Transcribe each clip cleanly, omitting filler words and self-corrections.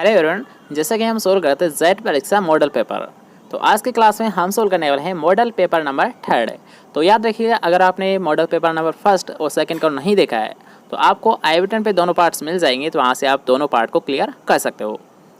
Hello everyone, जैसा कि हम सोल्व करते हैं जेट परीक्षा मॉडल पेपर। तो आज की क्लास में हम सोल्व करने वाले हैं मॉडल पेपर नंबर 3। तो याद रखिएगा, अगर आपने मॉडल पेपर नंबर 1 और 2 को नहीं देखा है तो आपको आई बटन पे दोनों पार्ट्स मिल जाएंगे, तो वहाँ से आप दोनों पार्ट को क्लियर कर सकते हो।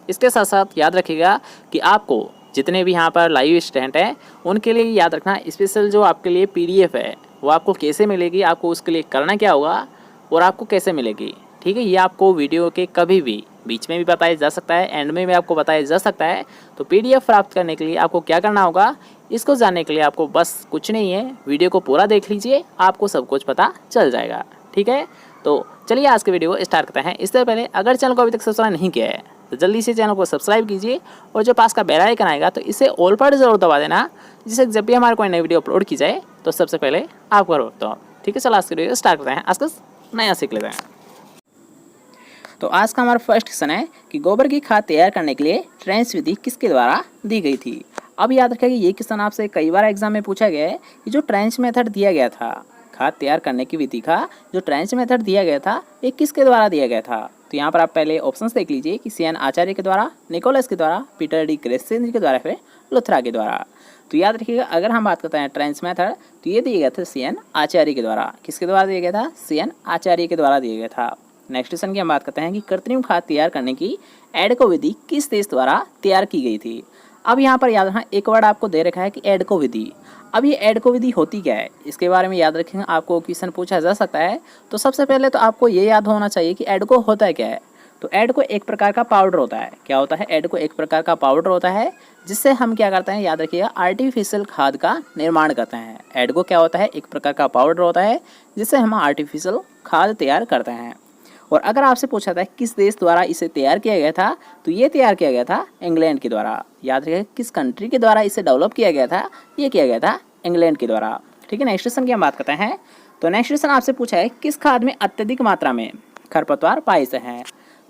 इसके साथ साथ याद रखिएगा कि आपको जितने भी यहाँ पर लाइव स्टूडेंट हैं उनके लिए याद रखना, स्पेशल जो आपके लिए PDF है वो आपको कैसे मिलेगी, आपको उसके लिए करना क्या होगा और आपको कैसे मिलेगी। ठीक है, ये आपको वीडियो के कभी भी बीच में भी बताया जा सकता है, एंड में भी आपको बताया जा सकता है। तो PDF प्राप्त करने के लिए आपको क्या करना होगा, इसको जानने के लिए आपको बस कुछ नहीं है, वीडियो को पूरा देख लीजिए, आपको सब कुछ पता चल जाएगा। ठीक है, तो चलिए आज के वीडियो को स्टार्ट करते हैं। इससे पहले अगर चैनल को अभी तक सब्सक्राइब नहीं किया है तो जल्दी से चैनल को सब्सक्राइब कीजिए और जो पास का बेल आइकन आएगा तो इसे ऑल पर जरूर दबा देना, जिससे जब भी हमारे कोई नई वीडियो अपलोड की जाए तो सबसे पहले आपको होता हो। ठीक है, चलो आज के वीडियो स्टार्ट करते हैं, आज का नया सीख लेते हैं। तो आज का हमारा फर्स्ट क्वेश्चन है कि गोबर की खाद तैयार करने के लिए ट्रेंच विधि किसके द्वारा दी गई थी। अब याद रखिए कि ये क्वेश्चन आपसे कई बार एग्जाम में पूछा गया है कि जो ट्रेंच मेथड दिया गया था, खाद तैयार करने की विधि का जो ट्रेंच मेथड दिया गया था, ये किसके द्वारा दिया गया था। तो यहाँ पर आप पहले ऑप्शंस देख लीजिए कि CN आचार्य के द्वारा, निकोलस के द्वारा, पीटर डी क्रेसेंज के द्वारा, फिर लुथरा के द्वारा। तो याद रखिएगा, अगर हम बात करते हैं ट्रेंच मेथड तो ये दिया गया था CN आचार्य के द्वारा। किसके द्वारा दिया गया था? CN आचार्य के द्वारा दिया गया था। नेक्स्ट क्वेश्चन की हम बात करते हैं कि कृत्रिम खाद तैयार करने की एडको विधि किस देश द्वारा तैयार की गई थी। अब यहाँ पर याद रखना, एक वर्ड आपको दे रखा है कि एडको विधि। अब ये एडको विधि होती क्या है, इसके बारे में याद रखेंगे, आपको क्वेश्चन पूछा जा सकता है। तो सबसे पहले तो आपको ये याद होना चाहिए कि एडको होता है क्या है। तो एडको एक प्रकार का पाउडर होता है। क्या होता है? एडको एक प्रकार का पाउडर होता है जिससे हम क्या करते हैं, याद रखिएगा, आर्टिफिशियल खाद का निर्माण करते हैं। एडको क्या होता है? एक प्रकार का पाउडर होता है जिससे हम आर्टिफिशियल खाद तैयार करते हैं। और अगर आपसे पूछा था किस देश द्वारा इसे तैयार किया गया था, तो ये तैयार किया गया था इंग्लैंड के द्वारा। याद रखिए, किस कंट्री के द्वारा इसे डेवलप किया गया था, ये किया गया था इंग्लैंड के द्वारा। ठीक है, नेक्स्ट क्वेश्चन की हम बात करते हैं। तो नेक्स्ट क्वेश्चन आपसे पूछा है किस खाद में अत्यधिक मात्रा में खरपतवार पाए जाते हैं।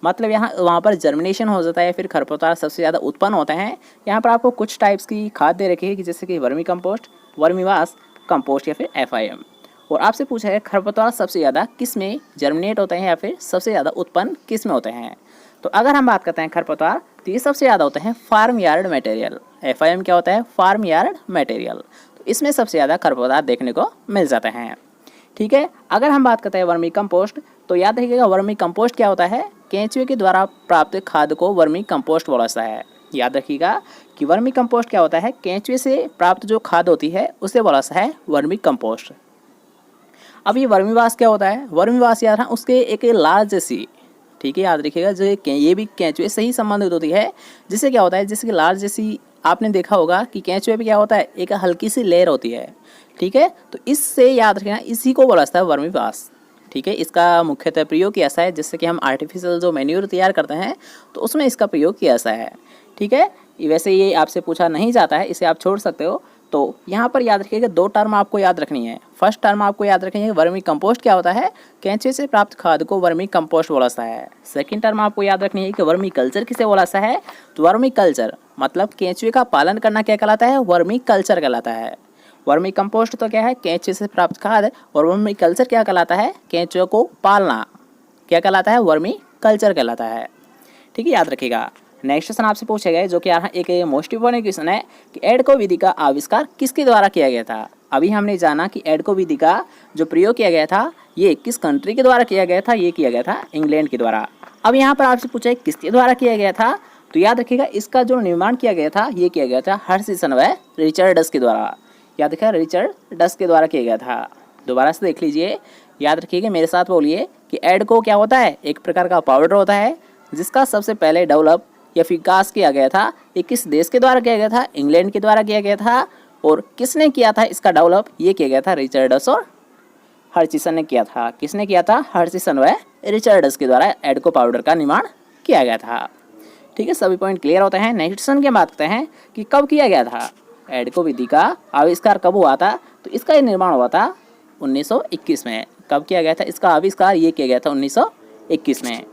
मतलब यहाँ वहाँ पर जर्मिनेशन हो जाता है, फिर खरपतवार सबसे ज़्यादा उत्पन्न होते हैं। यहाँ पर आपको कुछ टाइप्स की खाद दे रखी है कि जैसे कि वर्मी कंपोस्ट, वर्मीवास कंपोस्ट या फिर FIM। और आपसे पूछा है खरपतवार सबसे ज़्यादा किस में जर्मिनेट होते हैं या फिर सबसे ज़्यादा उत्पन्न किस में होते हैं। तो अगर हम बात करते हैं खरपतवार, तो ये सबसे ज़्यादा होते हैं फार्म यार्ड मटेरियल। FIM क्या होता है? Farm yard material. तो इसमें सबसे ज़्यादा खरपतवार देखने को मिल जाते हैं। ठीक है, अगर हम बात करते हैं वर्मी कंपोस्ट, तो याद रखिएगा वर्मी कंपोस्ट क्या होता है? केंचुए के द्वारा प्राप्त खाद को वर्मी कंपोस्ट बोला जाता है। याद रखिएगा कि वर्मी कंपोस्ट क्या होता है? केंचुए से प्राप्त जो खाद होती है उसे बोला जाता है वर्मी कंपोस्ट। अब ये वर्मीवास क्या होता है? वर्मीवास याद है उसके एक लार्ज जैसी, ठीक है, याद रखिएगा, जो ये भी केंचुए से ही संबंधित होती है। जिससे क्या होता है, जैसे कि लार्ज जैसी आपने देखा होगा कि केंचुए पे क्या होता है, एक हल्की सी लेयर होती है। ठीक है, तो इससे याद रखना, इसी को बोला जाता है वर्मीवास। ठीक है, इसका मुख्यतः प्रयोग किया ऐसा है जिससे कि हम आर्टिफिशियल जो मैन्योर तैयार करते हैं तो उसमें इसका प्रयोग किया ऐसा है। ठीक है, वैसे ये आपसे पूछा नहीं जाता है, इसे आप छोड़ सकते हो। तो यहाँ पर याद रखिएगा, 2 टर्म आपको याद रखनी है। फर्स्ट टर्म आपको याद रखनी है, वर्मी कंपोस्ट क्या होता है? केंचुए से प्राप्त खाद को वर्मी कंपोस्ट बोला जाता है। सेकंड टर्म आपको याद रखनी है कि वर्मी कल्चर किसे बोला जाता है? तो वर्मी कल्चर मतलब केंचुए का पालन करना क्या कहलाता है? वर्मी कल्चर कहलाता है। वर्मी कंपोस्ट तो क्या है? केंचुए से प्राप्त खाद। और वर्मी कल्चर क्या कहलाता है? केंचुए को पालना क्या कहलाता है? वर्मी कल्चर कहलाता है। ठीक है, याद रखिएगा। नेक्स्ट क्वेश्चन आपसे पूछा गया है, जो कि यहाँ एक मोस्ट इंपॉर्टेंट क्वेश्चन है कि एडको विधि का आविष्कार किसके द्वारा किया गया था। अभी हमने जाना कि एडको विधि का जो प्रयोग किया गया था ये किस कंट्री के द्वारा किया गया था, ये किया गया था इंग्लैंड के द्वारा। अब यहाँ पर आपसे पूछा है किसके द्वारा किया गया था, तो याद रखिएगा इसका जो निर्माण किया गया था ये किया गया था हर्शिसन व रिचर्डस के द्वारा। याद रखिएगा, रिचर्डस के द्वारा किया गया था। दोबारा से देख लीजिए, याद रखिएगा, मेरे साथ बोलिए कि एडको क्या होता है? एक प्रकार का पाउडर होता है जिसका सबसे पहले डेवलप या विकास किया गया था। ये किस देश के द्वारा किया गया था? इंग्लैंड के द्वारा किया गया था। और किसने किया था इसका डेवलप? ये किया गया था रिचर्डस और हर्शिसन ने किया था। किसने किया था? हर्शिसन व रिचर्डस के द्वारा एडको पाउडर का निर्माण किया गया था। ठीक है, सभी पॉइंट क्लियर होते हैं। नेक्स्ट क्वेश्चन की बात करते हैं कि कब किया गया था एडको विधि का आविष्कार, कब हुआ था। तो इसका निर्माण हुआ था 1921 में। कब किया गया था इसका आविष्कार? ये किया गया था 1921 में।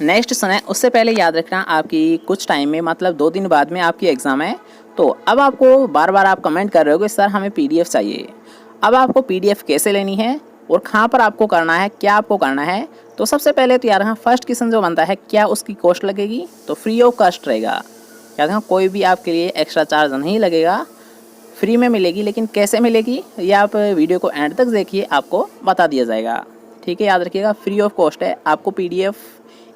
नेक्स्ट क्वेश्चन है, उससे पहले याद रखना आपकी कुछ टाइम में, मतलब 2 दिन बाद में आपकी एग्ज़ाम है। तो अब आपको बार बार आप कमेंट कर रहे हो कि सर हमें PDF चाहिए। अब आपको PDF कैसे लेनी है और कहाँ पर आपको करना है, क्या आपको करना है। तो सबसे पहले तो यार यहाँ फर्स्ट क्वेश्चन जो बनता है, क्या उसकी कॉस्ट लगेगी, तो फ्री ऑफ कॉस्ट रहेगा। याद रखना कोई भी आपके लिए एक्स्ट्रा चार्ज नहीं लगेगा, फ्री में मिलेगी। लेकिन कैसे मिलेगी ये आप वीडियो को एंड तक देखिए, आपको बता दिया जाएगा। ठीक है, याद रखिएगा फ्री ऑफ कॉस्ट है। आपको PDF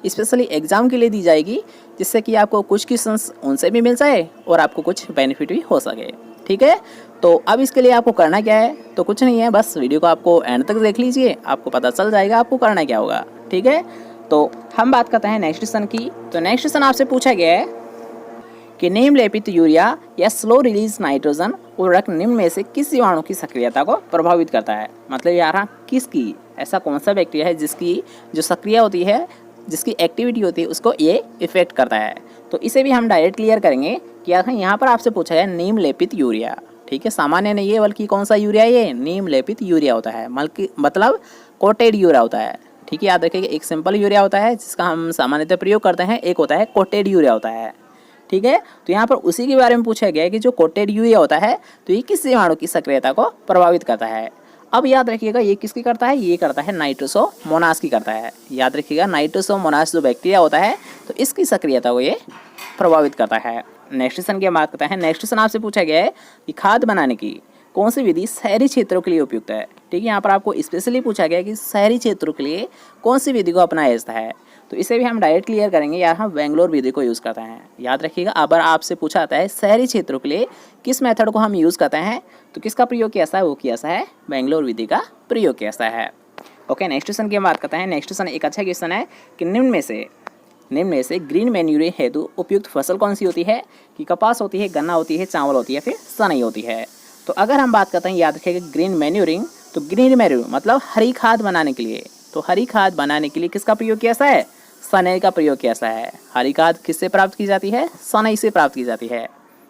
स्पेशली एग्ज़ाम के लिए दी जाएगी, जिससे कि आपको कुछ क्वेश्चंस उनसे भी मिल जाए और आपको कुछ बेनिफिट भी हो सके। ठीक है, तो अब इसके लिए आपको करना क्या है, तो कुछ नहीं है, बस वीडियो को आपको एंड तक देख लीजिए, आपको पता चल जाएगा आपको करना क्या होगा। ठीक है, तो हम बात करते हैं नेक्स्ट क्वेश्चन की। तो नेक्स्ट क्वेश्चन आपसे पूछा गया है कि निम्न लेपित यूरिया या स्लो रिलीज नाइट्रोजन उर्वरक निम्न में से किस जीवाणु की सक्रियता को प्रभावित करता है। मतलब यार किसकी, ऐसा कौन सा बैक्टीरिया है जिसकी जो सक्रिय होती है, जिसकी एक्टिविटी होती है, उसको ये इफेक्ट करता है। तो इसे भी हम डायरेक्ट क्लियर करेंगे कि यहाँ पर आपसे पूछा है नीम लेपित यूरिया। ठीक है, सामान्य नहीं है बल्कि कौन सा यूरिया, ये नीम लेपित यूरिया होता है, मतलब कोटेड यूरिया होता है। ठीक है, याद रखिएगा एक सिंपल यूरिया होता है जिसका हम सामान्यतः प्रयोग करते हैं, एक होता है कोटेड यूरिया होता है। ठीक है, तो यहाँ पर उसी के बारे में पूछा गया है कि जो कोटेड यूरिया होता है तो ये किस जीवाणु की सक्रियता को प्रभावित करता है। अब याद रखिएगा ये किसकी करता है, ये करता है नाइट्रोसोमोनास की करता है। याद रखिएगा नाइट्रोसोमोनास जो बैक्टीरिया होता है तो इसकी सक्रियता को ये प्रभावित करता है। नेक्स्ट क्वेश्चन की बात करते हैं। नेक्स्ट क्वेश्चन आपसे पूछा गया है कि खाद बनाने की कौन सी विधि शहरी क्षेत्रों के लिए उपयुक्त है। ठीक है, यहाँ पर आपको स्पेशली पूछा गया है कि शहरी क्षेत्रों के लिए कौन सी विधि को अपनाया जाता है। तो इसे भी हम डायरेक्ट क्लियर करेंगे, यार हम बेंगलोर विधि को यूज़ करते हैं। याद रखिएगा अगर आपसे पूछा जाता है शहरी क्षेत्रों के लिए किस मेथड को हम यूज़ करते हैं, तो किसका प्रयोग किया है, वो किया है बेंगलोर विधि का प्रयोग किया है। ओके, नेक्स्ट क्वेश्चन की बात करते हैं। नेक्स्ट क्वेश्चन एक अच्छा क्वेश्चन है कि निम्न में से ग्रीन मैन्यूरिंग हेतु उपयुक्त फसल कौन सी होती है, कि कपास होती है, गन्ना होती है, चावल होती है, फिर सनई होती है। तो अगर हम बात करते हैं, याद रखिएगा ग्रीन मैन्यूरिंग, तो ग्रीन मैन्यूरिंग मतलब हरी खाद बनाने के लिए। तो हरी खाद बनाने के लिए किसका प्रयोग किया है, सनई का प्रयोग किया है। हरी खाद किससे प्राप्त की जाती है, सनई से प्राप्त की जाती है।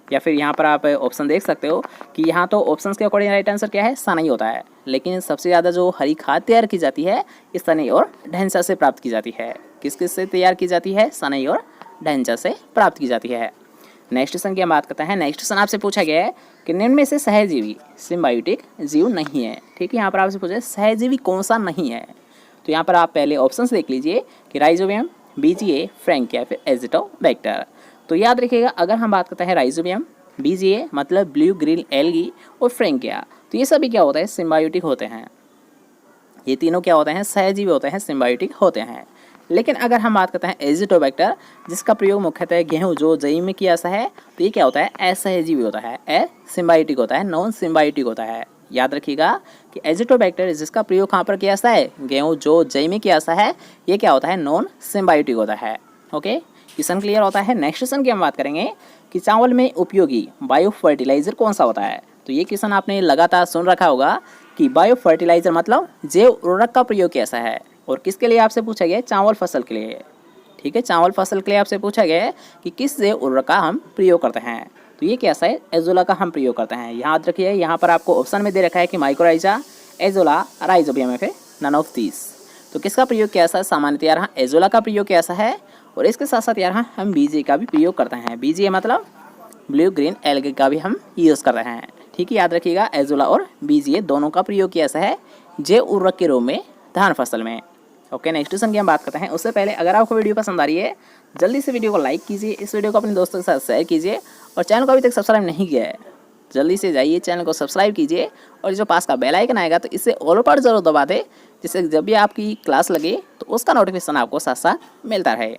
या फिर यहाँ पर आप ऑप्शन देख सकते हो कि यहाँ तो ऑप्शंस के अकॉर्डिंग राइट आंसर क्या है, सनई होता है। लेकिन सबसे ज़्यादा जो हरी खाद तैयार की जाती है इस सनई और ढैंचा से प्राप्त की जाती है। किस किस से तैयार की जाती है, सनई और ढैंचा से प्राप्त की जाती है। नेक्स्ट क्वेश्चन की हम बात करते हैं। नेक्स्ट क्वेश्चन आपसे पूछा गया है कि निम्न में से सहजीवी सिम्बायोटिक जीव नहीं है। ठीक है, यहाँ पर आपसे पूछा है सहजीवी कौन सा नहीं है। तो यहाँ पर आप पहले ऑप्शंस देख लीजिए कि राइजोबियम, BGA, फ्रैंकिया, फिर एजिटोबैक्टर। तो याद रखिएगा अगर हम बात करते हैं राइजोबियम, BGA मतलब ब्लू ग्रीन एल्गी, और फ्रैंकिया, तो ये सभी क्या होता है, सिम्बायोटिक होते हैं। ये तीनों क्या होते हैं, सहजीवी होते हैं, सिम्बायोटिक होते हैं। लेकिन अगर हम बात करते हैं एजिटोबैक्टर, जिसका प्रयोग मुख्यतः गेहूं जो जई में किया सा है, तो ये क्या होता है, असहजीवी होता है, सिम्बायोटिक होता है, नॉन सिम्बायोटिक होता है। याद रखिएगा कि एजिटोबैक्टर जिसका प्रयोग कहाँ पर किया सा है, गेहूं जो जई में किया सा है, ये क्या होता है, नॉन सिम्बायोटिक होता है। ओके, क्वेश्चन क्लियर होता है। नेक्स्ट क्वेश्चन की हम बात करेंगे कि चावल में उपयोगी बायो फर्टिलाइजर कौन सा होता है। तो ये क्वेश्चन आपने लगातार सुन रखा होगा कि बायो फर्टिलाइजर मतलब जैव उर्वरक का प्रयोग कैसा है, और किसके लिए आपसे पूछा गया है, चावल फसल के लिए। ठीक है, चावल फसल के लिए आपसे पूछा गया है कि किस जैव उर्वरक का हम प्रयोग करते हैं। तो ये कैसा है, एजोला का हम प्रयोग करते हैं। याद रखिए यहाँ पर आपको ऑप्शन में दे रखा है कि माइक्रोराइजा, एजोला, राइजोबियम, फिर नन ऑफ दीस। तो किसका प्रयोग कैसा है, सामान्यतः यहाँ एजोला का प्रयोग कैसा है, और इसके साथ साथ यहाँ हम BGA का भी प्रयोग करते हैं। BGA मतलब ब्लू ग्रीन एल्गी का भी हम यूज़ कर रहे हैं। ठीक है, याद रखिएगा एजोला और BGA दोनों का प्रयोग किया है जैव उर्वरक के रूप में धान फसल में। ओके, नेक्स्ट क्वेश्चन की हम बात करते हैं। उससे पहले अगर आपको वीडियो पसंद आ रही है जल्दी से वीडियो को लाइक कीजिए, इस वीडियो को अपने दोस्तों के साथ शेयर कीजिए, और चैनल को अभी तक सब्सक्राइब नहीं किया है जल्दी से जाइए चैनल को सब्सक्राइब कीजिए, और जो पास का बेल आइकन आएगा तो इसे ऑल पर जरूर दबा दे, जिससे जब भी आपकी क्लास लगे तो उसका नोटिफिकेशन आपको साथ साथ मिलता रहे।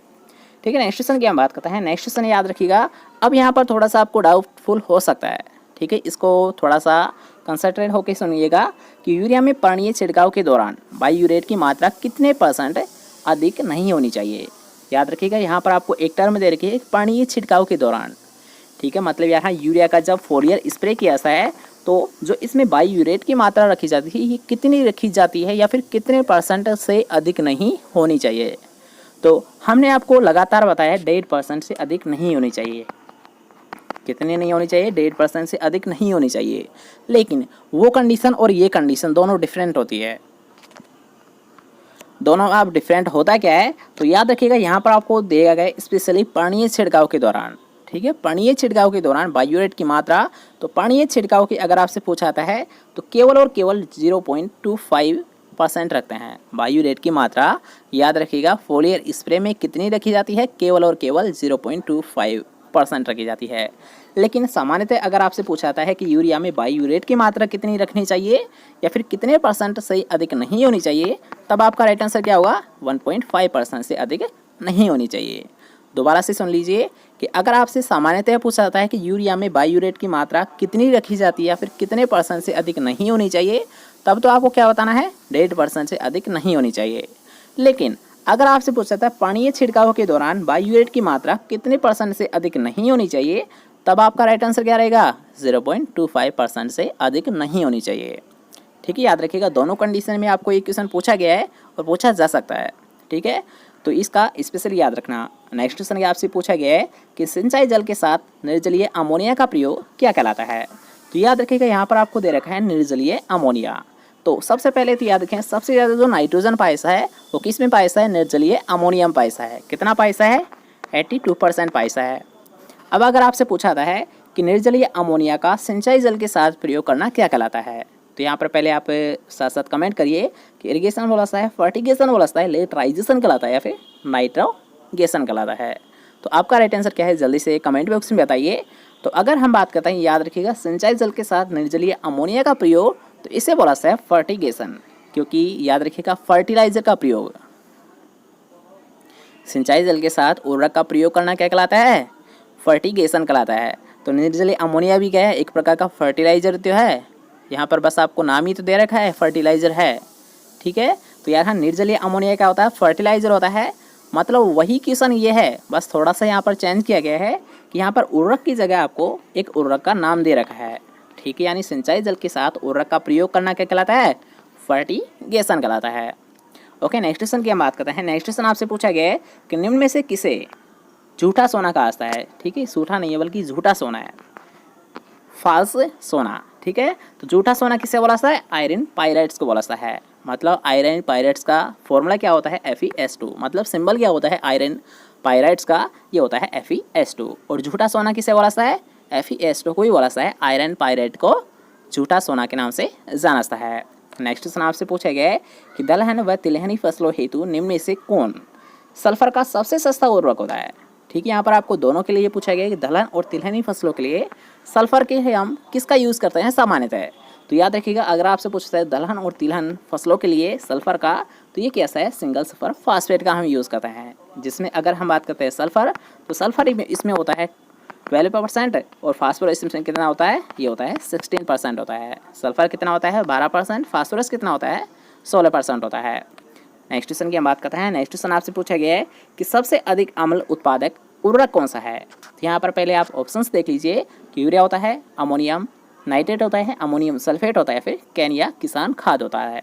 ठीक है, नेक्स्ट क्वेश्चन की हम बात करते हैं। नेक्स्ट क्वेश्चन याद रखिएगा, अब यहाँ पर थोड़ा सा आपको डाउटफुल हो सकता है। ठीक है, इसको थोड़ा सा कंसंट्रेट होकर सुनिएगा कि यूरिया में पर्णीय छिड़काव के दौरान बायूरेट की मात्रा कितने % अधिक नहीं होनी चाहिए। याद रखिएगा यहाँ पर आपको एक टर्म दे रखी है, पर्णीय छिड़काव के दौरान। ठीक है, मतलब यहाँ यूरिया का जब फोलियर स्प्रे किया जाता है तो जो इसमें बायूरेट की मात्रा रखी जाती है ये कितनी रखी जाती है, या फिर कितने % से अधिक नहीं होनी चाहिए। तो हमने आपको लगातार बताया 1.5% से अधिक नहीं होनी चाहिए। कितनी नहीं होनी चाहिए, 1.5% से अधिक नहीं होनी चाहिए। लेकिन वो कंडीशन और ये कंडीशन दोनों डिफरेंट होती है। दोनों आप डिफरेंट होता क्या है, तो याद रखिएगा यहाँ पर आपको दिया गया स्पेशली पर्णीय छिड़काव के दौरान। ठीक है, पर्णीय छिड़काव के दौरान बायूरेट की मात्रा, तो पर्णीय छिड़काव की अगर आपसे पूछा जाता है तो केवल और केवल 0.25 परसेंट रखते हैं। वायु रेट की मात्रा याद रखिएगा फोलियर स्प्रे में कितनी रखी जाती है, केवल और केवल 0.25% रखी जाती है। लेकिन सामान्यतः अगर आपसे पूछा जाता है कि यूरिया में वायु रेट की मात्रा कितनी रखनी चाहिए या फिर कितने % से अधिक नहीं होनी चाहिए, तब आपका राइट आंसर क्या होगा, 1.5% से अधिक नहीं होनी चाहिए। दोबारा से सुन लीजिए कि अगर आपसे सामान्यतः पूछा जाता है कि यूरिया में वायु रेट की मात्रा कितनी रखी जाती है या फिर कितने % से अधिक नहीं होनी चाहिए, तब तो आपको क्या बताना है, 1.5% से अधिक नहीं होनी चाहिए। लेकिन अगर आपसे पूछा जाता है पानीय छिड़काव के दौरान वायु रेट की मात्रा कितने % से अधिक नहीं होनी चाहिए, तब आपका राइट आंसर क्या रहेगा, 0.25% से अधिक नहीं होनी चाहिए। ठीक है, याद रखिएगा दोनों कंडीशन में आपको एक क्वेश्चन पूछा गया है और पूछा जा सकता है। ठीक है, तो इसका स्पेशली याद रखना। नेक्स्ट क्वेश्चन आपसे पूछा गया है कि सिंचाई जल के साथ निर्जलीय अमोनिया का प्रयोग क्या कहलाता है। तो याद रखिएगा यहाँ पर आपको दे रखा है निर्जलीय अमोनिया। तो सबसे पहले तो याद रखें सबसे ज़्यादा जो नाइट्रोजन पायसा है वो किस में पायसा है, निर्जलीय अमोनियम पायसा है। कितना पायसा है, 82% पायसा है। अब अगर आपसे पूछा जाता है कि निर्जलीय अमोनिया का सिंचाई जल के साथ प्रयोग करना क्या कहलाता है, तो यहाँ पर पहले आप साथ साथ कमेंट करिए कि इरिगेशन बोलाता है, फर्टिगेशन बोलाता है, लेटराइजेशन कहलाता है या फिर नाइट्रोगेशन कहलाता है। तो आपका राइट आंसर क्या है, जल्दी से कमेंट बॉक्स में बताइए। तो अगर हम बात करते हैं, याद रखिएगा सिंचाई जल के साथ निर्जलीय अमोनिया का प्रयोग, तो इसे बोला जाता है फर्टिगेशन, क्योंकि याद रखिएगा फर्टिलाइजर का प्रयोग, सिंचाई जल के साथ उर्वरक का प्रयोग करना क्या कहलाता है, फर्टिगेशन कहलाता है। तो निर्जलीय अमोनिया भी क्या है, एक प्रकार का फर्टिलाइजर तो है। यहाँ पर बस आपको नाम ही तो दे रखा है, फर्टिलाइजर है। ठीक है, तो यार हाँ निर्जलीय अमोनिया क्या होता है, फर्टिलाइजर होता है। मतलब वही क्वेश्चन ये है, बस थोड़ा सा यहाँ पर चेंज किया गया है कि यहाँ पर उर्वरक की जगह आपको एक उर्वरक का नाम दे रखा है। ठीक है, यानी सिंचाई जल के साथ उर्वरक का प्रयोग करना क्या कहलाता है, फर्टिगेशन कहलाता है। ओके, नेक्स्ट क्वेश्चन की हम बात करते हैं। नेक्स्ट क्वेश्चन आपसे पूछा गया है कि निम्न में से किसे झूठा सोना कहा जाता है। ठीक है, झूठा नहीं है बल्कि झूठा सोना है, फाल्स सोना। ठीक है, तो झूठा सोना किसे बोला जाता है, आयरन पायराइट्स को बोला जाता है। मतलब आयरन पायराइट्स का फॉर्मूला क्या होता है, Fe2। मतलब सिंबल क्या होता है आयरन पायराइट्स का, ये होता है Fe2। और झूठा सोना किसे बोला जाता है, Fe2 को ही बोला जाता है। आयरन पायराइट को झूठा सोना के नाम से जाना जाता है। नेक्स्ट क्वेश्चन आपसे पूछा गया है कि दलहन व तिलहनी फसलों हेतु निम्न में से कौन सल्फर का सबसे सस्ता उर्वरक होता है। ठीक है, यहाँ पर आपको दोनों के लिए पूछा गया है कि दलहन और तिलहनी फसलों के लिए सल्फर के हम किसका यूज़ करते हैं सामान्यतः। तो याद रखिएगा अगर आपसे पूछता है दलहन और तिलहन फसलों के लिए सल्फर का, तो ये कैसा है, सिंगल सुपर फास्फेट का हम यूज़ करते हैं। जिसमें अगर हम बात करते हैं सल्फर, तो सल्फर इसमें होता है 12% और फास्फोरस इसमें कितना होता है, ये होता है 16% होता है। सल्फर कितना होता है 12%, फास्फोरस कितना होता है 16% होता है। नेक्स्ट क्वेश्चन की हम बात करते हैं। नेक्स्ट क्वेश्चन आपसे पूछा गया है कि सबसे अधिक अम्ल उत्पादक उर्वरक कौन सा है। तो यहाँ पर पहले आप ऑप्शंस देख लीजिए कि यूरिया होता है, अमोनियम नाइट्रेट होता है, अमोनियम सल्फेट होता है, फिर कैन या किसान खाद होता है।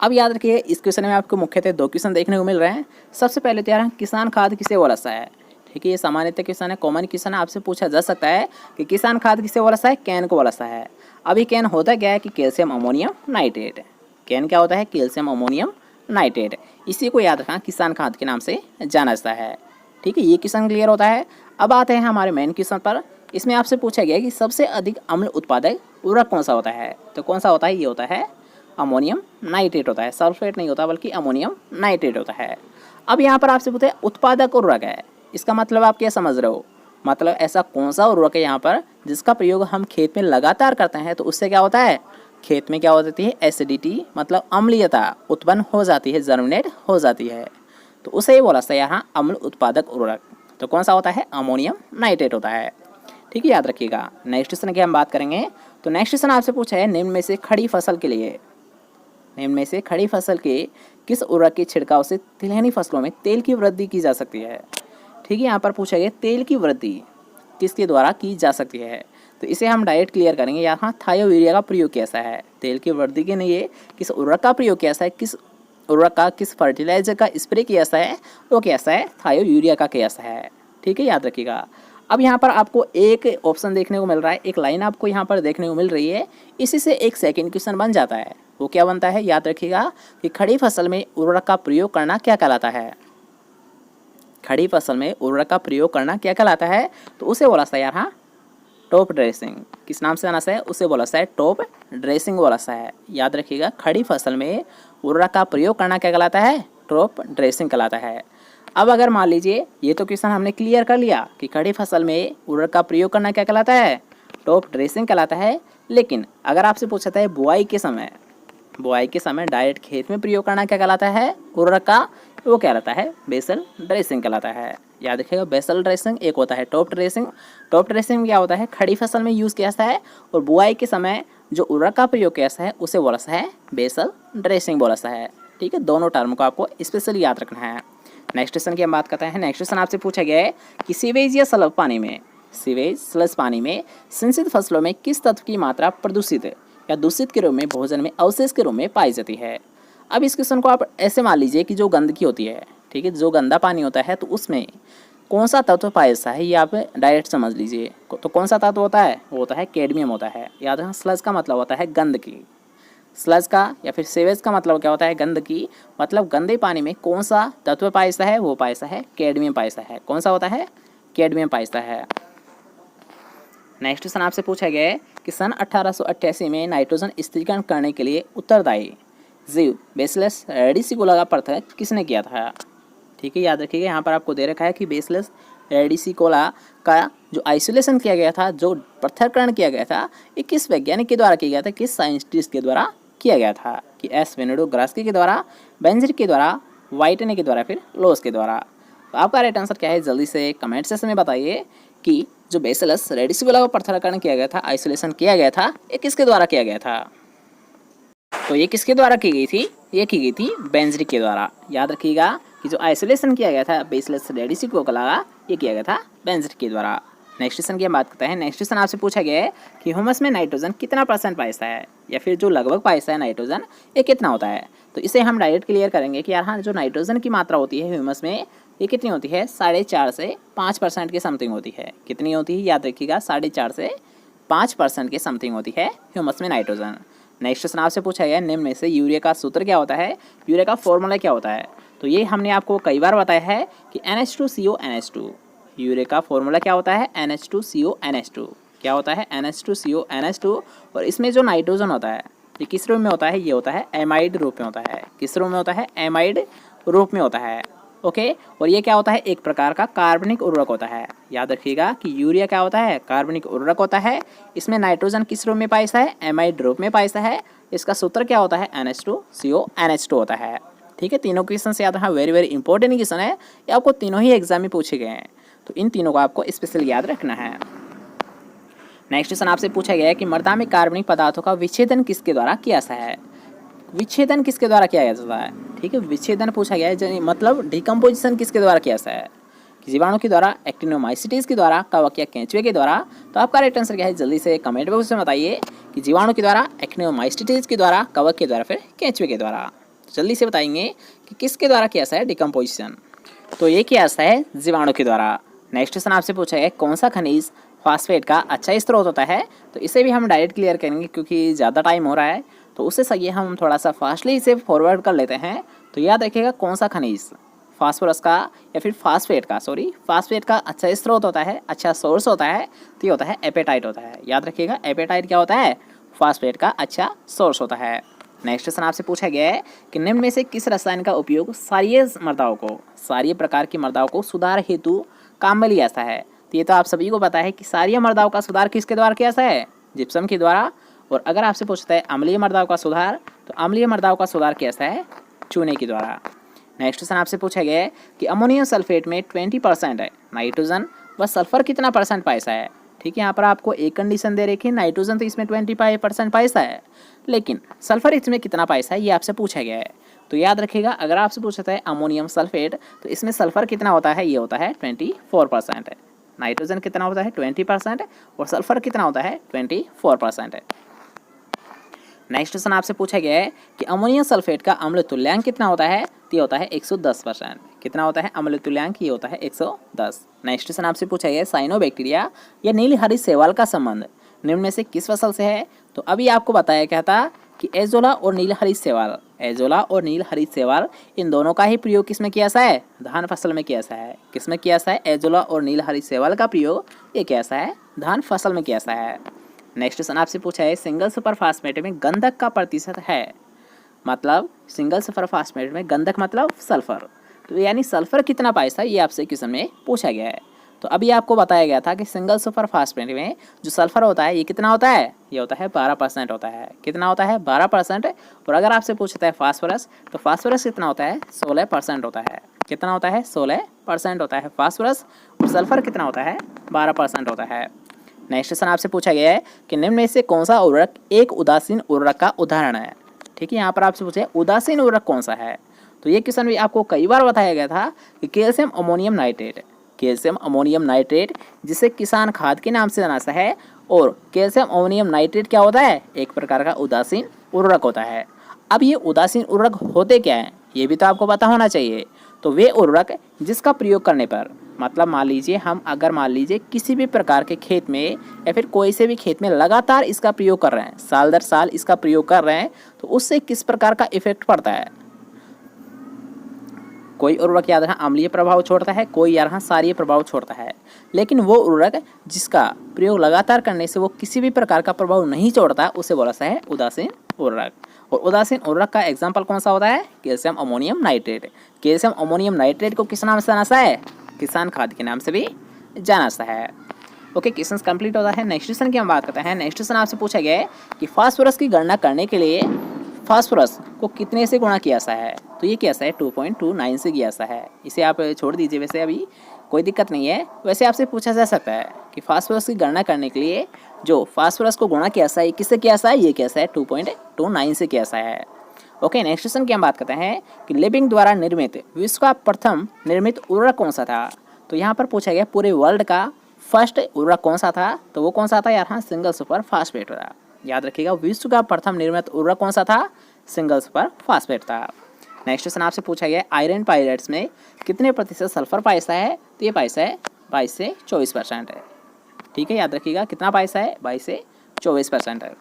अब याद रखिए इस क्वेश्चन में आपको मुख्यतः 2 क्वेश्चन देखने को मिल रहे हैं। सबसे पहले तो यार किसान खाद किसे बोला जाता है। ठीक है, ये सामान्यतः क्वेश्चन है, कॉमन क्वेश्चन है, आपसे पूछा जा सकता है कि किसान खाद किसे बोला जाता है, कैन को बोला जाता है। अभी कैन होता क्या है कि कैल्शियम अमोनियम नाइट्रेट। कैन क्या होता है, कैल्शियम अमोनियम नाइट्रेट। इसी को याद रखना किसान खाद के नाम से जाना जाता है। ठीक है, ये क्वेश्चन क्लियर होता है। अब आते हैं हमारे मेन क्वेश्चन पर। इसमें आपसे पूछा गया कि सबसे अधिक अम्ल उत्पादक उर्वरक कौन सा होता है। तो कौन सा होता है, ये होता है अमोनियम नाइट्रेट होता है। सल्फेट नहीं होता बल्कि अमोनियम नाइट्रेट होता है। अब यहाँ पर आपसे पूछे उत्पादक उर्वरक है, इसका मतलब आप क्या समझ रहे हो, मतलब ऐसा कौन सा उर्वरक है यहाँ पर जिसका प्रयोग हम खेत में लगातार करते हैं, तो उससे क्या होता है, खेत में क्या हो जाती है, एसिडिटी मतलब अम्लीयता उत्पन्न हो जाती है, जर्मिनेट हो जाती है। तो उसे ही बोला जाता है यहाँ अम्ल उत्पादक उर्वरक। तो कौन सा होता है, अमोनियम नाइट्रेट होता है। ठीक है, याद रखिएगा। नेक्स्ट क्वेश्चन की हम बात करेंगे। तो नेक्स्ट क्वेश्चन आपसे पूछा है निम्न में से खड़ी फसल के लिए, निम्न में से खड़ी फसल के किस उर्वरक के छिड़काव से तिलहनी फसलों में तेल की वृद्धि की जा सकती है। ठीक है, यहाँ पर पूछा गया तेल की वृद्धि किसके द्वारा की जा सकती है। तो इसे हम डायरेक्ट क्लियर करेंगे। यहाँ थायो यूरिया का प्रयोग कैसा है, तेल की वृद्धि के लिए किस उर्वरक का प्रयोग कैसा है, किस उर्वरक का, किस फर्टिलाइजर का स्प्रे कैसा है, वो कैसा है, थायो यूरिया का कैसा है। ठीक है, याद रखिएगा। अब यहाँ पर आपको एक ऑप्शन देखने को मिल रहा है, एक लाइन आपको यहाँ पर देखने को मिल रही है, इसी से एक सेकंड क्वेश्चन बन जाता है। वो क्या बनता है, याद रखिएगा कि खड़ी फसल में उर्वरक का प्रयोग करना क्या कहलाता है। खड़ी फसल में उर्वरक का प्रयोग करना क्या कहलाता है, तो उसे बोला था यार हाँ टॉप ड्रेसिंग। किस नाम से जाना सा है? उसे बोला सा है टॉप ड्रेसिंग बोला सा है। याद रखिएगा, खड़ी फसल में उर्वरक का प्रयोग करना क्या कहलाता है? टॉप ड्रेसिंग कहलाता है। अब अगर मान लीजिए ये तो क्वेश्चन हमने क्लियर कर लिया कि खड़ी फसल में उर्वरक का प्रयोग करना क्या कहलाता है? टॉप ड्रेसिंग कहलाता है। लेकिन अगर आपसे पूछा है बुआई के समय डायरेक्ट खेत में प्रयोग करना क्या कहलाता है उर्वरक का? वो क्या रहता है? बेसल ड्रेसिंग कहलाता है। याद रखिएगा, बेसल ड्रेसिंग एक होता है टॉप ड्रेसिंग। टॉप ड्रेसिंग क्या होता है? खड़ी फसल में यूज़ किया जाता है और बुआई के समय जो उर्वरक का प्रयोग किया जाता है उसे बोला सा है बेसल ड्रेसिंग बोला सा है। ठीक है, दोनों टर्म को आपको स्पेशली याद रखना है। नेक्स्ट क्वेश्चन की हम बात करते हैं। नेक्स्ट क्वेश्चन आपसे पूछा गया है कि सीवेज या स्लज पानी में सिंचित फसलों में किस तत्व की मात्रा प्रदूषित या दूषित के रूप में भोजन में अवशेष के रूप में पाई जाती है? अब इस क्वेश्चन को आप ऐसे मान लीजिए कि जो गंदगी होती है, ठीक है, जो गंदा पानी होता है तो उसमें कौन सा तत्व पाया जाता है ये आप डायरेक्ट समझ लीजिए। तो कौन सा तत्व होता है? वो होता है कैडमियम होता है। याद रखना, स्लज का मतलब होता है गंदगी। स्लज का या फिर सेवेज का मतलब क्या होता है? गंदगी। मतलब गंदे पानी में कौन सा तत्व पाया जाता है? वो पाया जाता है कैडमियम पाया जाता है। कौन सा होता है? कैडमियम पाया जाता है। नेक्स्ट क्वेश्चन आपसे पूछा गया है कि सन 1888 में नाइट्रोजन स्थिरीकरण करने के लिए उत्तरदायी जीव बेसिलस रेडिसिकोला का पृथक किसने किया था? ठीक है, याद रखिएगा, यहाँ पर आपको दे रखा है कि बेसिलस रेडिसिकोला का जो आइसोलेशन किया गया था, जो पृथक्करण किया गया था, ये किस वैज्ञानिक के द्वारा किया गया था? किस साइंटिस्ट के द्वारा किया गया था? कि एस वेनेडोग्रास्की के द्वारा, बेंजर के द्वारा, वाइटने के द्वारा, फिर लोस के द्वारा। तो आपका राइट आंसर क्या है? जल्दी से कमेंट सेक्शन में बताइए कि जो बेसिलस रेडिसिकोला का पृथक्करण किया गया था, आइसोलेशन किया गया था, ये किसके द्वारा किया गया था? तो ये किसके द्वारा की गई थी? ये की गई थी बेंजर के द्वारा। याद रखिएगा कि जो आइसोलेशन किया गया था बेसिलस रेडिसिकोला का, ये किया गया था बेंजर के द्वारा। नेक्स्ट क्वेश्चन की हम बात करते हैं। नेक्स्ट क्वेश्चन आपसे पूछा गया है कि ह्यूमस में नाइट्रोजन कितना % पाया जाता है, या फिर जो लगभग पाया जाता है नाइट्रोजन, ये कितना होता है? तो इसे हम डायरेक्ट क्लियर करेंगे कि यार हाँ, जो नाइट्रोजन की मात्रा होती है ह्यूमस में, ये कितनी होती है? 4.5 से 5% के समथिंग होती है। कितनी होती है? याद रखिएगा, 4.5 से 5% के समथिंग होती है ह्यूमस में नाइट्रोजन। नेक्स्ट क्वेश्चन आपसे पूछा गया निम्न में से यूरिया का सूत्र क्या होता है? यूरिया का फॉर्मूला क्या होता है? तो ये हमने आपको कई बार बताया है कि NH2CO NH2। यूरिया का फॉर्मूला क्या होता है? NH2CO NH2। क्या होता है? NH2CO NH2। और इसमें जो नाइट्रोजन होता है ये किस रूप में होता है? ये होता है एमाइड रूप में होता है। किस रूप में होता है? एमाइड रूप में होता है। ओके, और ये क्या होता है? एक प्रकार का कार्बनिक उर्वरक होता है। याद रखिएगा कि यूरिया क्या होता है? कार्बनिक उर्वरक होता है। इसमें नाइट्रोजन किस रूप में पाया जाता है? एमाइड रूप में पाया जाता है। इसका सूत्र क्या होता है? NH2CO NH2 होता है। ठीक है, तीनों क्वेश्चन से याद रखना, वेरी वेरी इंपॉर्टेंट क्वेश्चन है। ये आपको तीनों ही एग्जाम में पूछे गए हैं, तो इन तीनों को आपको स्पेशल याद रखना है। नेक्स्ट क्वेश्चन आपसे पूछा गया है कि मृदा में कार्बनिक पदार्थों का विच्छेदन किसके द्वारा किया जाता है? विच्छेदन किसके द्वारा किया जाता है? ठीक है, विच्छेदन पूछा गया है, मतलब डिकम्पोजिशन किसके द्वारा किया जाता है? जीवाणु के द्वारा, एक्टिनोमाइसिटीज के द्वारा, कवक या केंचुए के द्वारा। तो आपका राइट आंसर क्या है? जल्दी से कमेंट बॉक्स में बताइए कि जीवाणु के द्वारा, एक्टिनोमाइसिटीज के द्वारा, कवक के द्वारा, फिर केंचुए के द्वारा। जल्दी से बताएंगे कि किसके द्वारा किया जाता है डिकम्पोजिशन? तो ये किया जाता है जीवाणु के द्वारा। नेक्स्ट क्वेश्चन आपसे पूछा है कौन सा खनिज फास्फेट का अच्छा स्रोत होता है? तो इसे भी हम डायरेक्ट क्लियर करेंगे क्योंकि ज़्यादा टाइम हो रहा है, तो उससे सही है हम थोड़ा सा फास्टली इसे फॉरवर्ड कर लेते हैं। तो याद रखिएगा कौन सा खनिज फास्फोरस का या फिर फास्फेट का अच्छा स्रोत होता है, अच्छा सोर्स होता है, तो ये होता है एपेटाइट होता है। याद रखिएगा एपेटाइट क्या होता है? फास्फेट का अच्छा सोर्स होता है। नेक्स्ट क्वेश्चन आपसे पूछा गया है कि निम्न में से किस रसायन का उपयोग सारी प्रकार की मृदाओं को सुधार हेतु काम में लिया जाता है? तो ये तो आप सभी को पता है कि सारी मृदाओं का सुधार किसके द्वारा किया जाता है? जिप्सम के द्वारा। और अगर आपसे पूछता है अम्लीय मृदाओं का सुधार, तो अम्लीय मृदाओं का सुधार किया जाता है चूने के द्वारा। नेक्स्ट क्वेश्चन आपसे पूछा गया है कि अमोनियम सल्फेट में 20% है नाइट्रोजन व सल्फर कितना % पाया है? ठीक है, यहाँ पर आपको एक कंडीशन दे रखी है, नाइट्रोजन तो इसमें 25% पाया है, लेकिन सल्फर इसमें कितना पाया है ये आपसे पूछा गया है। तो याद रखिएगा अगर आपसे पूछता है अमोनियम सल्फेट, तो इसमें सल्फर कितना होता है? ये होता है 24% है। नाइट्रोजन कितना होता है? 20%, और सल्फर कितना होता है? 24% है। नेक्स्ट क्वेश्चन आपसे पूछा गया है कि अमोनियम सल्फेट का अम्ल तुल्यांक कितना होता है? तो ये होता है 110%। कितना होता है अम्ल तुल्यांक? ये होता है 110। नेक्स्ट क्वेश्चन आपसे पूछा गया है साइनोबैक्टीरिया या नील हरित शैवाल का संबंध निम्न में से किस फसल से है? तो अभी आपको बताया क्या था कि एजोला और नील हरित शैवाल इन दोनों का ही प्रयोग किसमें किया जाता है? धान फसल में किया जाता है। किसमें किया जाता है? एजोला और नील हरित शैवाल का प्रयोग ये किया जाता है धान फसल में कैसा है। नेक्स्ट क्वेश्चन आपसे पूछा है सिंगल सुपर फास्फेट में गंधक का प्रतिशत है, मतलब सिंगल सुपर फास्फेट में गंधक मतलब सल्फर, तो यानी सल्फर कितना पाया ये आपसे क्वेश्चन में पूछा गया है। तो अभी आपको बताया गया था कि सिंगल सुपर फास्फेट में जो सल्फर होता है ये कितना होता है, ये होता है 12% होता है। कितना होता है 12%। और अगर आपसे पूछता है फास्फोरस, तो फास्फोरस कितना होता है 16% होता है। कितना होता है 16% होता है फास्फोरस, और सल्फर कितना होता है 12% होता है। नेक्स्ट क्वेश्चन आपसे पूछा गया है कि निम्न में से कौन सा उर्वरक एक उदासीन उर्वरक का उदाहरण है। ठीक है, यहाँ पर आपसे पूछे उदासीन उर्वरक कौन सा है, तो ये क्वेश्चन भी आपको कई बार बताया गया था कि calcium ammonium nitrate, calcium ammonium nitrate जिसे किसान खाद के नाम से जाना जाता है। और कैल्शियम अमोनियम नाइट्रेट क्या होता है, एक प्रकार का उदासीन उर्वरक होता है। अब ये उदासीन उर्वरक होते क्या हैं ये भी तो आपको पता होना चाहिए। तो वे उर्वरक जिसका प्रयोग करने पर, मतलब मान लीजिए हम अगर मान लीजिए किसी भी प्रकार के खेत में या फिर कोई से भी खेत में लगातार इसका प्रयोग कर रहे हैं, साल दर साल इसका प्रयोग कर रहे हैं, तो उससे किस प्रकार का इफेक्ट पड़ता है। कोई उर्वरक याद रखना अम्लीय प्रभाव छोड़ता है, कोई याद रखना क्षारीय प्रभाव छोड़ता है, लेकिन वो उर्वरक जिसका प्रयोग लगातार करने से वो किसी भी प्रकार का प्रभाव नहीं छोड़ता उसे बोला जाता है उदासीन उर्वरक। और उदासीन उर्वरक का एग्जाम्पल कौन सा होता है, calcium ammonium nitrate. Calcium ammonium nitrate को किस नाम से जाना जाता है, किसान खाद के नाम से भी जाना जाता है। ओके, क्वेश्चन कंप्लीट होता है। नेक्स्ट क्वेश्चन की हम बात करते हैं। नेक्स्ट क्वेश्चन आपसे पूछा गया है कि फास्फोरस की गणना करने के लिए फास्फोरस को कितने से गुणा किया जाता है, तो ये कैसा है 2.29 से किया जाता है। इसे आप छोड़ दीजिए, वैसे अभी कोई दिक्कत नहीं है। वैसे आपसे पूछा जा सकता है कि फास्फोरस की गणना करने के लिए जो फास्फोरस को गुणा किया जाता है किससे किया जाता है, ये कैसा है 2.29 से किया जाता है। ओके, नेक्स्ट क्वेश्चन की हम बात करते हैं कि लिबिंग द्वारा निर्मित विश्व का प्रथम निर्मित उर्वरक कौन सा था। तो यहाँ पर पूछा गया पूरे वर्ल्ड का फर्स्ट उर्वरक कौन सा था, तो वो कौन सा था यार, हाँ सिंगल सुपर फास्फेट था। याद रखिएगा विश्व का प्रथम निर्मित उर्वरक कौन सा था, सिंगल सुपर फास्फेट था। नेक्स्ट क्वेश्चन आपसे पूछा गया आयरन पायरेट्स में कितने प्रतिशत सल्फर पाया है, तो ये पाया है 22 से 24% है। ठीक है, याद रखिएगा कितना पाया है 22 से 24% है।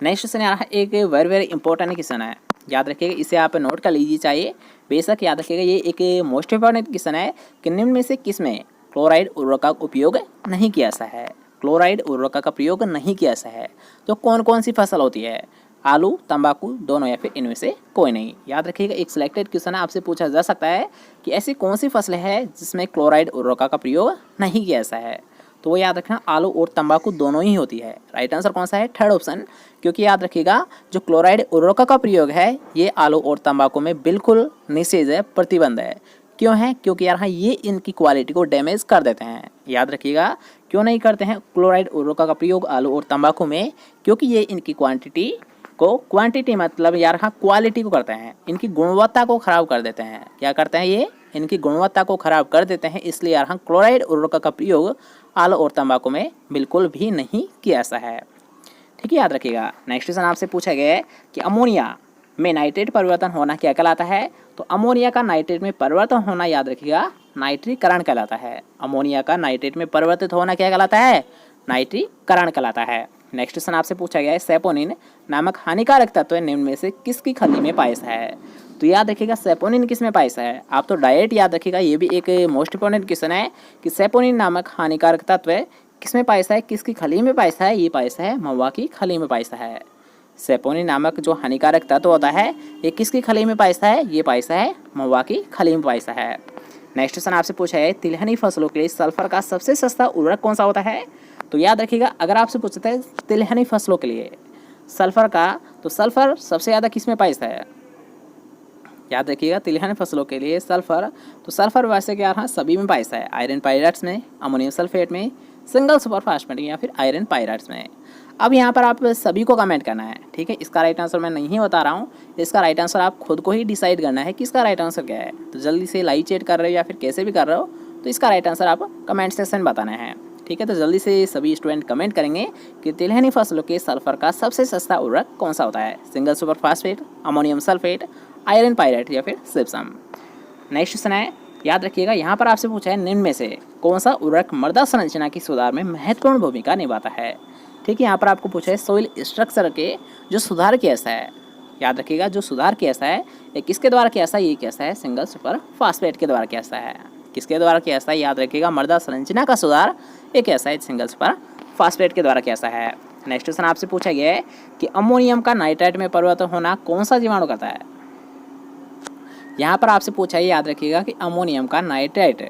नेक्स्ट क्वेश्चन यार एक वेरी इंपॉर्टेंट क्वेश्चन है, याद रखिएगा इसे आप नोट कर लीजिए चाहिए, बेशक याद रखिएगा ये एक मोस्ट इंपॉर्टेंट क्वेश्चन है कि निम्न में से किस में क्लोराइड उर्वरक का उपयोग नहीं किया जाता है। क्लोराइड उर्वरक का प्रयोग नहीं किया जाता है तो कौन कौन सी फसल होती है, आलू तंबाकू दोनों या फिर इनमें से कोई नहीं। याद रखिएगा एक सिलेक्टेड क्वेश्चन है, आपसे पूछा जा सकता है कि ऐसी कौन सी फसल है जिसमें क्लोराइड उर्वरक का प्रयोग नहीं किया जाता है, तो वो याद रखना आलू और तंबाकू दोनों ही होती है। राइट आंसर कौन सा है, थर्ड ऑप्शन, क्योंकि याद रखिएगा जो क्लोराइड उर्वरक का प्रयोग है ये आलू और तंबाकू में बिल्कुल निषेध है, प्रतिबंध है। क्यों है, क्योंकि यार हाँ ये इनकी क्वालिटी को डैमेज कर देते हैं। याद रखिएगा क्यों नहीं करते हैं क्लोराइड उर्वरक का प्रयोग आलू और तंबाकू में, क्योंकि ये इनकी क्वांटिटी मतलब यार हाँ क्वालिटी को करते हैं, इनकी गुणवत्ता को खराब कर देते हैं। क्या करते हैं ये, इनकी गुणवत्ता को खराब कर देते हैं, इसलिए यार हाँ क्लोराइड उर्वरक का प्रयोग आलू और तंबाकू में बिल्कुल भी नहीं किया जाता है। ठीक है, याद रखिएगा। नेक्स्ट क्वेश्चन आपसे पूछा गया है कि अमोनिया में नाइट्रेट परिवर्तन होना क्या कहलाता है, तो अमोनिया का नाइट्रेट में परिवर्तन होना याद रखिएगा नाइट्रीकरण कहलाता है। अमोनिया का नाइट्रेट में परिवर्तित होना क्या कहलाता है, नाइट्रीकरण कहलाता है। नेक्स्ट क्वेश्चन आपसे पूछा गया है सेपोनिन नामक हानिकारक तत्व निम्न में से किसकी खली में पाया है, तो याद रखिएगा सेपोनिन किस में पाया है, आप तो डायरेक्ट याद रखिएगा, ये भी एक मोस्ट इंपॉर्टेंट क्वेश्चन है कि सेपोनिन नामक हानिकारक तत्व किस में पाया है, किसकी खली में पाया है, ये पाया है महुआ की खली में पाया है। सेपोनिन नामक जो हानिकारक तत्व होता है ये किसकी खली में पाया है, ये पाया है महुआ की खली में पाया है। नेक्स्ट क्वेश्चन आपसे पूछा है तिलहनी फसलों के लिए सल्फर का सबसे सस्ता उर्वरक कौन सा होता है, तो याद रखिएगा अगर आपसे पूछते हैं तिलहनी फसलों के लिए सल्फर का, तो सल्फर सबसे ज़्यादा किस में पाया है, याद रखिएगा तिलहनी फसलों के लिए सल्फर, तो सल्फर वैसे क्या रहा सभी में पाया है, आयरन पायरेट्स में, अमोनियम सल्फेट में, सिंगल सुपर फास्फेट या फिर आयरन पायरेट्स में। अब यहाँ पर आप सभी को कमेंट करना है, ठीक है, इसका राइट आंसर मैं नहीं बता रहा हूँ, इसका राइट आंसर आप खुद को ही डिसाइड करना है कि इसका राइट आंसर क्या है। तो जल्दी से लाइव चैट कर रहे हो या फिर कैसे भी कर रहे हो, तो इसका राइट आंसर आप कमेंट सेक्शन में बताना है। ठीक है, तो जल्दी से सभी स्टूडेंट कमेंट करेंगे कि तिलहनी फसलों के सल्फर का सबसे सस्ता उर्वरक कौन सा होता है, single super phosphate, ammonium sulphate, iron pirate या फिर जिप्सम। नेक्स्ट क्वेश्चन है, याद रखिएगा यहाँ पर आपसे पूछा है निम्न में से कौन सा उर्वरक मृदा संरचना की सुधार में महत्वपूर्ण भूमिका निभाता है। ठीक है, यहाँ पर आपको पूछा है सोइल स्ट्रक्चर के जो सुधार कैसा है, याद रखिएगा जो सुधार कैसा है ये किसके द्वारा कैसा है, ये कैसा है सिंगल सुपर फास्फेट के द्वारा कैसा है। किसके द्वारा किया जाता है, याद रखिएगा मृदा संरचना का सुधार एक ऐसा है सिंगल सुपर फास्फेट के द्वारा किया जाता है। नेक्स्ट क्वेश्चन आपसे पूछा गया है कि अमोनियम का नाइट्रेट में परिवर्तन होना कौन सा जीवाणु करता है। यहाँ पर आपसे पूछा है, याद रखिएगा कि अमोनियम का नाइट्रेट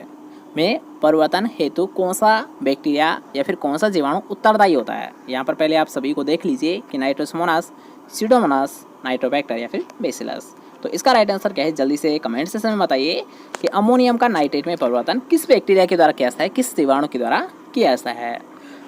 में परिवर्तन हेतु कौन सा बैक्टीरिया या फिर कौन सा जीवाणु उत्तरदायी होता है। यहाँ पर पहले आप सभी को देख लीजिए कि नाइट्रोसोमोनास, सीडोमोनास, नाइट्रोबैक्टर या फिर बेसिलस। तो इसका राइट आंसर क्या है, जल्दी से कमेंट सेक्शन में बताइए कि अमोनियम का नाइट्रेट में परिवर्तन किस बैक्टीरिया के द्वारा किया जाता है, किस जीवाणु के द्वारा किया जाता है।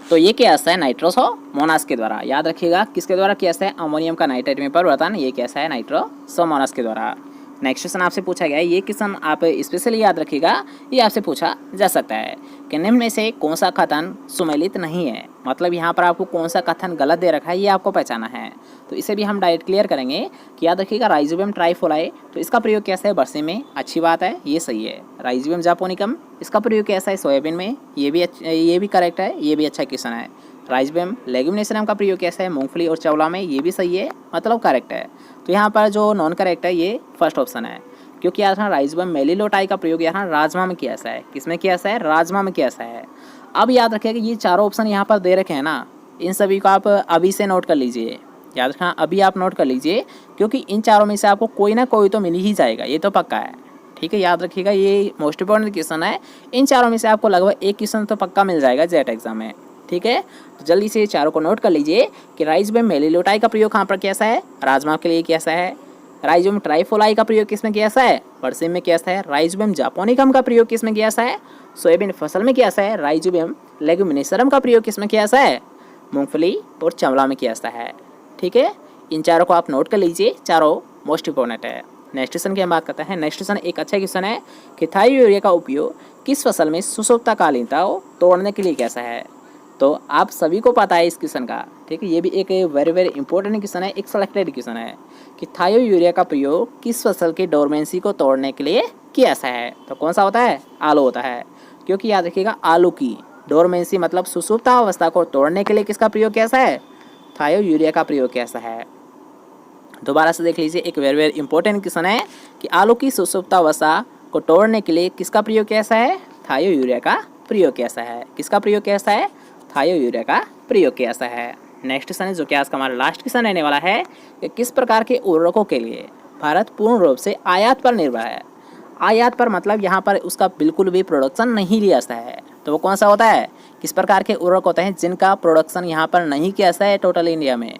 तो ये किया जाता है नाइट्रोसोमोनास के द्वारा। याद रखिएगा किसके द्वारा किया जाता है अमोनियम का नाइट्रेट में परिवर्तन, ये किया जाता है नाइट्रोसोमोनास के द्वारा। नेक्स्ट क्वेश्चन आपसे पूछा गया है, ये क्वेश्चन आप स्पेशली याद रखिएगा, ये आपसे पूछा जा सकता है कि निम्न में से कौन सा कथन सुमेलित नहीं है। मतलब यहाँ पर आपको कौन सा कथन गलत दे रखा है ये आपको पहचाना है। तो इसे भी हम डायरेक्ट क्लियर करेंगे कि याद रखिएगा राइजोबियम ट्राइफोलाई, तो इसका प्रयोग कैसा है बरसीम में, अच्छी बात है, ये सही है। राइजोबियम जापोनिकम, इसका प्रयोग कैसा है सोयाबीन में, ये भी करेक्ट है, ये भी अच्छा क्वेश्चन है। राइजोबियम लेग्यूमिनेशियम का प्रयोग कैसा है मूंगफली और चवला में, ये भी सही है, मतलब करेक्ट है। तो यहाँ पर जो नॉन करेक्ट है ये फर्स्ट ऑप्शन है, क्योंकि यहाँ राइजोबियम मेलिलोटाई का प्रयोग यहाँ राजमा में किया जाता है। किसमें किया जाता है, राजमा में किया जाता है। अब याद रखिएगा ये चारों ऑप्शन यहाँ पर दे रखे हैं ना, इन सभी को आप अभी से नोट कर लीजिए, याद रखना अभी आप नोट कर लीजिए, क्योंकि इन चारों में से आपको कोई ना कोई तो मिल ही जाएगा, ये तो पक्का है। ठीक है, याद रखिएगा ये मोस्ट इंपॉर्टेंट क्वेश्चन है, इन चारों में से आपको लगभग एक क्वेश्चन तो पक्का मिल जाएगा जेट एग्जाम में। ठीक है, तो जल्दी से चारों को नोट कर लीजिए कि राइजोबियम मेलिलोटाई का प्रयोग कहाँ पर कैसा है, राजमा के लिए कैसा है। राइजोबियम ट्राइफोलाई का प्रयोग किसमें किया जाता है, बरसीम में किया जाता है। राइजोबियम जापोनिकम का प्रयोग किसमें किया जाता है, सोयाबीन फसल में किया जाता है। राइजोबियम लेग्यूमिनेशियम का प्रयोग किसमें किया जाता है, मूंगफली और चवला में किया जाता है। ठीक है, इन चारों को आप नोट कर लीजिए, चारों मोस्ट इंपॉर्टेंट है। नेक्स्ट क्वेश्चन की हम बात करते हैं। नेक्स्ट क्वेश्चन एक अच्छा क्वेश्चन है कि थायोयूरिया का उपयोग किस फसल में सुषुप्तकालीनता को तोड़ने के लिए कैसा है। तो आप सभी को पता है इस क्वेश्चन का, ठीक है, ये भी एक वेरी वेरी इंपॉर्टेंट क्वेश्चन है, एक सेलेक्टेड क्वेश्चन है कि थायोयूरिया का प्रयोग किस फसल की डोरमेंसी को तोड़ने के लिए किया जाता है। तो कौन सा होता है, आलू होता है, क्योंकि याद रखिएगा आलू की डोरमेंसी मतलब सुषुप्तावस्था को तोड़ने के लिए किसका प्रयोग कैसा है, थायोयूरिया का प्रयोग कैसा है। दोबारा से देख लीजिए, एक वेरी वेरी इंपॉर्टेंट क्वेश्चन है कि आलू की सुषुप्तावस्था को तोड़ने के लिए किसका प्रयोग कैसा है, थायोयूरिया का प्रयोग कैसा है। किसका प्रयोग कैसा है, थायोयूरिया का प्रयोग कैसा है। नेक्स्ट क्वेश्चन है जो कि आज का हमारा लास्ट क्वेश्चन रहने वाला है कि किस प्रकार के उर्वरकों के लिए भारत पूर्ण रूप से आयात पर निर्भर है। आयात पर मतलब यहाँ पर उसका बिल्कुल भी प्रोडक्शन नहीं लिया जाता है। तो वो कौन सा होता है, किस प्रकार के उर्वरक होते हैं जिनका प्रोडक्शन यहाँ पर नहीं किया जाता है टोटल इंडिया में।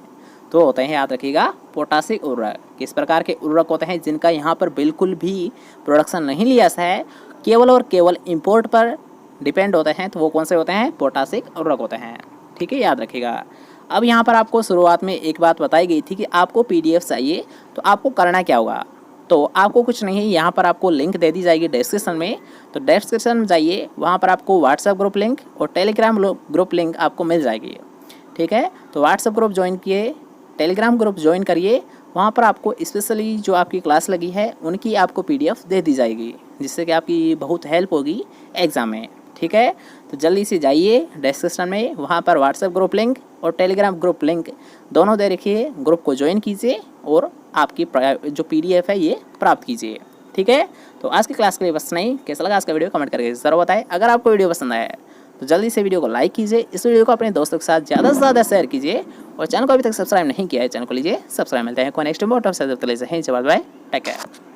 तो होते हैं, याद रखिएगा, पोटासिक उर्वरक। किस प्रकार के उर्वरक होते हैं जिनका यहाँ पर बिल्कुल भी प्रोडक्शन नहीं लिया जाता है, केवल और केवल इम्पोर्ट पर डिपेंड होते हैं। तो वो कौन से होते हैं, पोटासिक उर्वरक होते हैं। ठीक है, याद रखिएगा। अब यहाँ पर आपको शुरुआत में एक बात बताई गई थी कि आपको PDF चाहिए, तो आपको करना क्या होगा। तो आपको कुछ नहीं, यहाँ पर आपको लिंक दे दी जाएगी डिस्क्रिप्शन में। तो डिस्क्रिप्शन में जाइए, वहाँ पर आपको व्हाट्सएप ग्रुप लिंक और टेलीग्राम ग्रुप लिंक आपको मिल जाएगी। ठीक है, तो व्हाट्सएप ग्रुप ज्वाइन किए, टेलीग्राम ग्रुप ज्वाइन करिए, वहाँ पर आपको स्पेशली जो आपकी क्लास लगी है उनकी आपको PDF दे दी जाएगी, जिससे कि आपकी बहुत हेल्प होगी एग्ज़ाम में। ठीक है, तो जल्दी से जाइए डिस्क्रिप्शन में, वहाँ पर व्हाट्सएप ग्रुप लिंक और टेलीग्राम ग्रुप लिंक दोनों दे रखिए, ग्रुप को ज्वाइन कीजिए और आपकी जो PDF है ये प्राप्त कीजिए। ठीक है, तो आज की क्लास के लिए बस नहीं, कैसा लगा आज का वीडियो कमेंट करके ज़रूर बताएं। अगर आपको वीडियो पसंद आया है तो जल्दी से वीडियो को लाइक कीजिए, इस वीडियो को अपने दोस्तों के साथ ज़्यादा से ज़्यादा शेयर कीजिए और चैनल को अभी तक सब्सक्राइब नहीं किया है चैनल को लीजिए सब्सक्राइब। मिलते हैं कोई नेक्स्ट बाय, टेक केयर।